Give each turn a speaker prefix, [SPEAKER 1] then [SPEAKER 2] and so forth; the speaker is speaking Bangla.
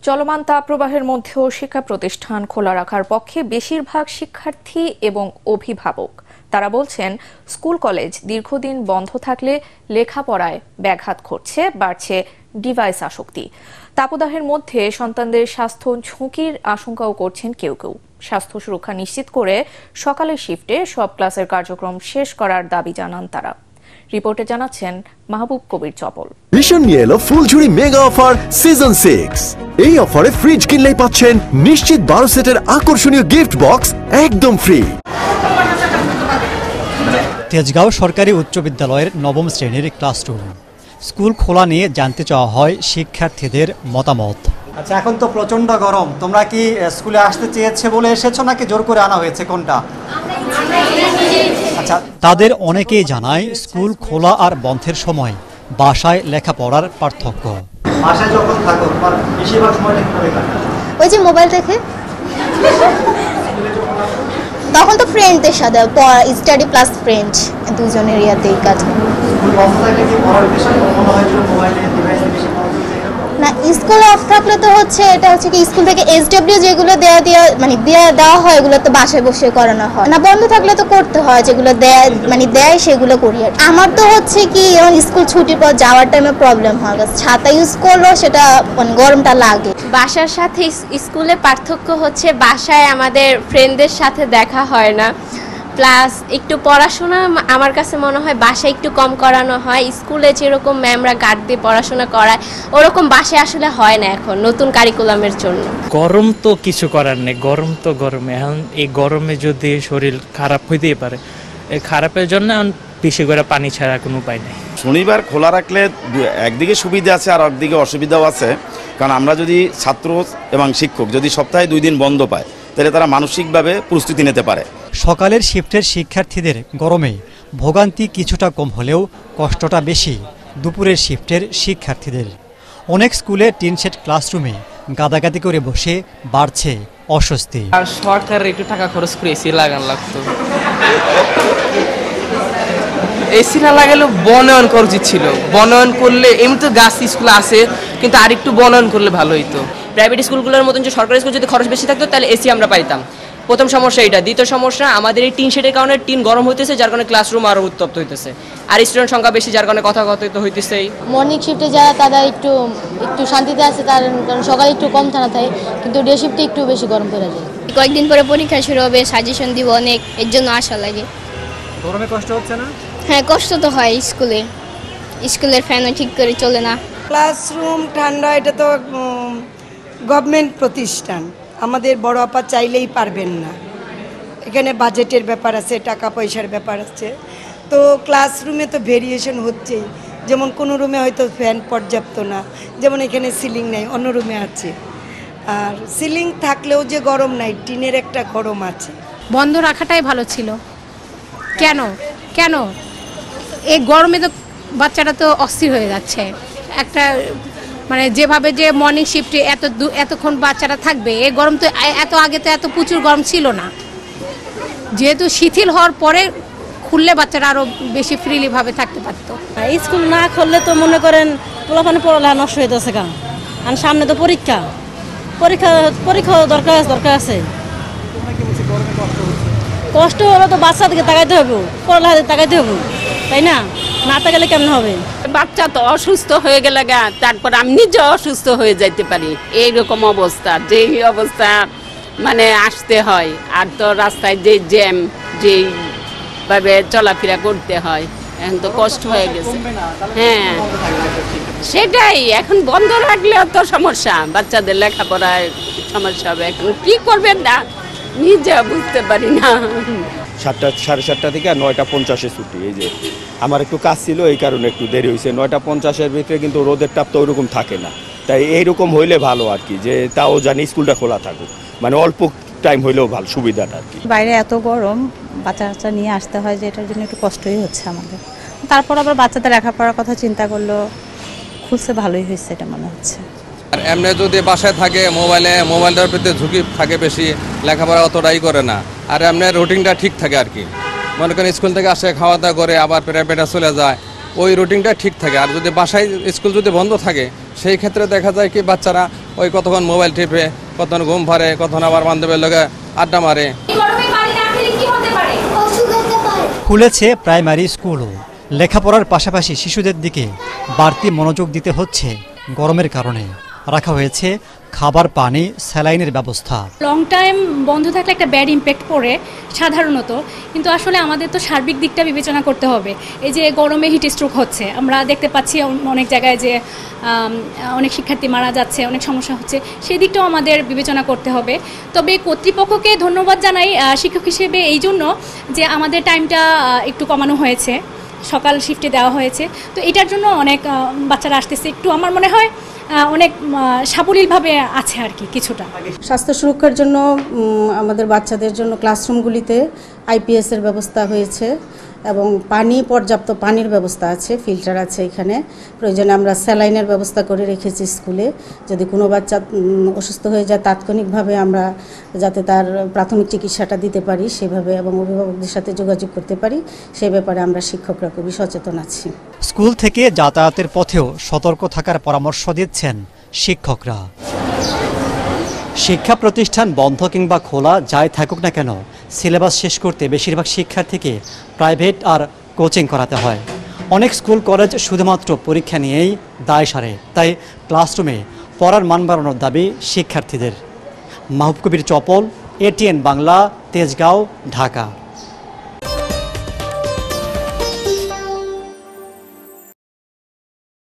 [SPEAKER 1] চলমান তাপপ্রবাহের মধ্যেও শিক্ষা প্রতিষ্ঠান খোলা রাখার পক্ষে বেশিরভাগ শিক্ষার্থী এবং অভিভাবক। তারা বলছেন, স্কুল কলেজ দীর্ঘদিন বন্ধ থাকলে লেখাপড়ায় ব্যাঘাত ঘটছে, বাড়ছে ডিভাইস আসক্তি। তাপদাহের মধ্যে সন্তানদের স্বাস্থ্য ঝুঁকির আশঙ্কাও করছেন কেউ কেউ। স্বাস্থ্য সুরক্ষা নিশ্চিত করে সকালের শিফটে সব ক্লাসের কার্যক্রম শেষ করার দাবি জানান তারা। রিপোর্টে জানাচ্ছেন মাহবুব কবির চপল।
[SPEAKER 2] ভীষণ নিয়ে এলো ফুলঝুরি মেগা অফার সিজন 6। এই অফারে ফ্রিজ কিনলেই পাচ্ছেন নিশ্চিত 12 সেটের আকর্ষণীয় গিফট বক্স একদম ফ্রি।
[SPEAKER 3] তেজগাঁও সরকারি উচ্চ বিদ্যালয়ের নবম শ্রেণীর ক্লাসরুম। স্কুল খোলা নিয়ে জানতে চাওয়া হয় শিক্ষার্থীদের মতামত।
[SPEAKER 4] আচ্ছা, এখন তো প্রচন্ড গরম, তোমরা কি স্কুলে আসতে চেয়েছে বলে এসেছো নাকি জোর করে আনা হয়েছে, কোনটা?
[SPEAKER 3] আচ্ছা, তাদের অনেকেই জানায় স্কুল খোলা আর বন্ধের সময় বাসায় লেখাপড়ার পার্থক্য।
[SPEAKER 4] বাসায় যখন থাকো তোমার বেশিরভাগ সময়টা কিভাবে কাটে?
[SPEAKER 5] ওই যে মোবাইল দেখে, তখন তো ফ্রেন্ডদের সাথে স্টাডি প্লাস ফ্রেন্ড দুজনের ইয়াতেই কাটে।
[SPEAKER 4] স্কুল বন্ধ থাকলে কি পড়ার বিষয় মনে হয় যে মোবাইলে ডিভাইসে বেশি মনোযোগ দেয়
[SPEAKER 5] না? স্কুল অফ থাকলে তো এটা হচ্ছে কি স্কুল থেকে SW যেগুলো দেওয়া হয় এগুলো তো বাসায় বসে করানো হয় না। বন্ধ থাকলে তো করতে হয়, যেগুলো দেয় সেগুলো করি। আমার তো হচ্ছে কি যখন স্কুল ছুটির পর যাওয়ার টাইমে প্রবলেম হয়, ছাতা ইউজ করলেও সেটা গরমটা লাগে।
[SPEAKER 6] বাসার সাথে স্কুলে পার্থক্য হচ্ছে বাসায় আমাদের ফ্রেন্ডদের সাথে দেখা হয় না, প্লাস একটু পড়াশোনা আমার কাছে মনে হয় বাসায় একটু কম করানো হয়। স্কুলে যেরকম ম্যামরা গার্ড দিয়ে পড়াশোনা করায় ওরকম বাসায় আসলে হয় না এখন নতুন কারিকুলামের জন্য।
[SPEAKER 7] গরম তো কিছু করার নেই, গরম তো গরমে। এখন এই গরমে যদি শরীর খারাপ হইতেই পারে, এই খারাপের জন্য বেশি করে পানি ছাড়া কোনো উপায় নেই।
[SPEAKER 8] শনিবার খোলা রাখলে একদিকে সুবিধা আছে আর একদিকে অসুবিধাও আছে, কারণ আমরা যদি ছাত্র এবং শিক্ষক যদি সপ্তাহে 2 দিন বন্ধ পায় তাহলে তারা মানসিকভাবে প্রস্তুতি নিতে পারে।
[SPEAKER 3] সকালের শিফটের শিক্ষার্থীদের গরমে ভোগান্তি কিছুটা কম হলেও কষ্টটা বেশি দুপুরের শিফটের শিক্ষার্থীদের। অনেক স্কুলে টিন শেড ক্লাসরুমে গাদাগাদি করে বসে বাড়ছে অস্বস্তি।
[SPEAKER 9] আর সরকার একটু টাকা খরচ করে এসি লাগানো লাগতো, এসি না লাগালেও বনায়ন করা উচিত ছিল। বনায়ন করলে এমনি তো গাছ স্কুল আছে, কিন্তু আরেকটু বনায়ন করলে ভালো হইতো।
[SPEAKER 10] প্রাইভেট স্কুলগুলোর মতন যে সরকারি স্কুল যদি খরচ বেশি থাকতো তাহলে এসি আমরা পাইতাম। প্রথম সমস্যা এটা। দ্বিতীয় সমস্যা, আমাদের এই টিন শেডের কারণে টিন গরম হইতেছে, যার কারণে ক্লাসরুম আরও উত্তপ্ত হইতেছে, আর স্টুডেন্ট সংখ্যা বেশি, যার কারণে কথা হইতেছে।
[SPEAKER 5] মর্নিং শিফটে যারা তারা একটু শান্তিতে আছে, তার কারণ সকালে একটু কম ঠান্ডা থাকে, কিন্তু ডে শিফটে একটু বেশি গরম পড়ে যায়।
[SPEAKER 6] কয়েকদিন পরে পরীক্ষা শুরু হবে, সাজেশন দিব অনেক, এর জন্য আশা লাগে।
[SPEAKER 4] গরমে কষ্ট হচ্ছে না?
[SPEAKER 6] হ্যাঁ, কষ্ট তো হয়। স্কুলের ফ্যানও ঠিক করে চলে না।
[SPEAKER 11] ক্লাসরুম ঠান্ডা, এটা তো গভর্নমেন্ট প্রতিষ্ঠান, আমাদের বড় আপা চাইলেই পারবেন না। এখানে বাজেটের ব্যাপার আছে, টাকা পয়সার ব্যাপার আছে, তো ক্লাসরুমে তো ভেরিয়েশন হচ্ছেই। যেমন কোনো রুমে হয়তো ফ্যান পর্যাপ্ত না, যেমন এখানে সিলিং নাই, অন্য রুমে আছে। আর সিলিং থাকলেও যে গরম নাই, টিনের একটা গরম আছে।
[SPEAKER 12] বন্ধ রাখাটাই ভালো ছিল। কেন এই গরমে তো বাচ্চারা তো অস্থির হয়ে যাচ্ছে। একটা যেভাবে যে মর্নিং শিফটে এতক্ষণ বাচ্চারা থাকবে, এই গরম তো আগে তো এত প্রচুর গরম ছিল না। যেহেতু শিথিল হওয়ার পরে খুললে বাচ্চারা আরও বেশি ফ্রিলি ভাবে থাকতে পারতো।
[SPEAKER 13] স্কুল না খুললে তো মনে করেন পোলাপানে পড়ালেখা নষ্ট হইতেছে, কারণ আর সামনে তো পরীক্ষা দরকার আছে। কষ্ট হলে তো বাচ্চাদেরকে তাকাইতে হবে, পড়ালেখা তাকাইতে হবে, তাই না? না তাকালে কেমন হবে?
[SPEAKER 14] বাচ্চা তো অসুস্থ হয়ে গেলে তারপর আমি নিজে অসুস্থ হয়ে যাইতে পারি। এইরকম অবস্থা, যেই অবস্থা আসতে হয়, আর তো রাস্তায় যে জ্যাম, যেভাবে চলাফেরা করতে হয়, এখন তো কষ্ট হয়ে গেছে। হ্যাঁ, সেটাই। এখন বন্ধ রাখলেও তো সমস্যা, বাচ্চাদের লেখাপড়ায় সমস্যা হবে। এখন কি করবেন না নিজে বুঝতে পারি না।
[SPEAKER 15] 7টা, 7:30 থেকে 9:50-এ ছুটি। এই যে আমার একটু কাজ ছিল, এই কারণে একটু দেরি হয়েছে। 9:50-এর ভিতরে কিন্তু রোদের তাপ তো ওইরকম থাকে না, তাই এইরকম হইলে ভালো আর কি, যে তাও জানি স্কুলটা খোলা থাকুক, অল্প টাইম হইলেও ভালো, সুবিধাটা আর কি।
[SPEAKER 13] বাইরে এত গরম, বাচ্চা নিয়ে আসতে হয়, যে এটার জন্য একটু কষ্টই হচ্ছে আমাদের। তারপর আবার বাচ্চাদের লেখাপড়ার কথা চিন্তা করলেও খুলছে, ভালোই হয়েছে এটা মনে হচ্ছে।
[SPEAKER 16] আর এমনি যদি বাসায় থাকে মোবাইলটার প্রতি ঝুঁকি থাকে বেশি, লেখাপড়া অতটাই করে না। আর এমনি রুটিনটা ঠিক থাকে আর কি, মনে করেন স্কুল থেকে আসে, খাওয়া দাওয়া করে আবার প্রাইভেটে চলে যায়, ওই রুটিনটা ঠিক থাকে। আর যদি বাসায় স্কুল যদি বন্ধ থাকে সেই ক্ষেত্রে দেখা যায় কি বাচ্চারা ওই কতক্ষণ মোবাইল টিপে, কতক্ষণ ঘুম পারে, কতক্ষণ আবার বান্ধবের লোকে আড্ডা মারে।
[SPEAKER 3] খুলেছে প্রাইমারি স্কুলও। লেখাপড়ার পাশাপাশি শিশুদের দিকে বাড়তি মনোযোগ দিতে হচ্ছে গরমের কারণে। রাখা হয়েছে খাবার, পানি, স্যালাইনের ব্যবস্থা।
[SPEAKER 17] লং টাইম বন্ধ থাকলে একটা ব্যাড ইম্প্যাক্ট পড়ে সাধারণত, কিন্তু আসলে আমাদের তো সার্বিক দিকটা বিবেচনা করতে হবে। এই যে গরমে হিট স্ট্রোক হচ্ছে, আমরা দেখতে পাচ্ছি অনেক জায়গায় যে অনেক শিক্ষার্থী মারা যাচ্ছে, অনেক সমস্যা হচ্ছে, সেই দিকটাও আমাদের বিবেচনা করতে হবে। তবে কর্তৃপক্ষকে ধন্যবাদ জানাই শিক্ষক হিসেবে এই জন্য যে আমাদের টাইমটা একটু কমানো হয়েছে, সকাল শিফটে দেওয়া হয়েছে। তো এটার জন্য অনেক বাচ্চারা আসতেছে, একটু আমার মনে হয় অনেক সাবলীলভাবে আছে আর কি কিছুটা।
[SPEAKER 18] স্বাস্থ্য সুরক্ষার জন্য আমাদের বাচ্চাদের জন্য ক্লাসরুমগুলিতে আইপিএসের ব্যবস্থা হয়েছে এবং পর্যাপ্ত পানির ব্যবস্থা আছে, ফিল্টার আছে এখানে। প্রয়োজনে আমরা স্যালাইনের ব্যবস্থা করে রেখেছি স্কুলে। যদি কোনো বাচ্চা অসুস্থ হয়ে যায় তাৎক্ষণিকভাবে আমরা যাতে তার প্রাথমিক চিকিৎসাটা দিতে পারি সেভাবে, এবং অভিভাবকদের সাথে যোগাযোগ করতে পারি, সেই ব্যাপারে আমরা শিক্ষকরা খুবই সচেতন আছি।
[SPEAKER 3] স্কুল থেকে যাতায়াতের পথেও সতর্ক থাকার পরামর্শ দিচ্ছেন শিক্ষকরা। শিক্ষা প্রতিষ্ঠান বন্ধ কিংবা খোলা যাই থাকুক না কেন, সিলেবাস শেষ করতে বেশিরভাগ শিক্ষার্থীকে প্রাইভেট আর কোচিং করাতে হয়। অনেক স্কুল কলেজ শুধুমাত্র পরীক্ষা নিয়েই দায় সারে। তাই ক্লাসরুমে পড়ার মান বাড়ানোর দাবি শিক্ষার্থীদের। মাহবুব কবির চপল, ATN বাংলা, তেজগাঁও, ঢাকা।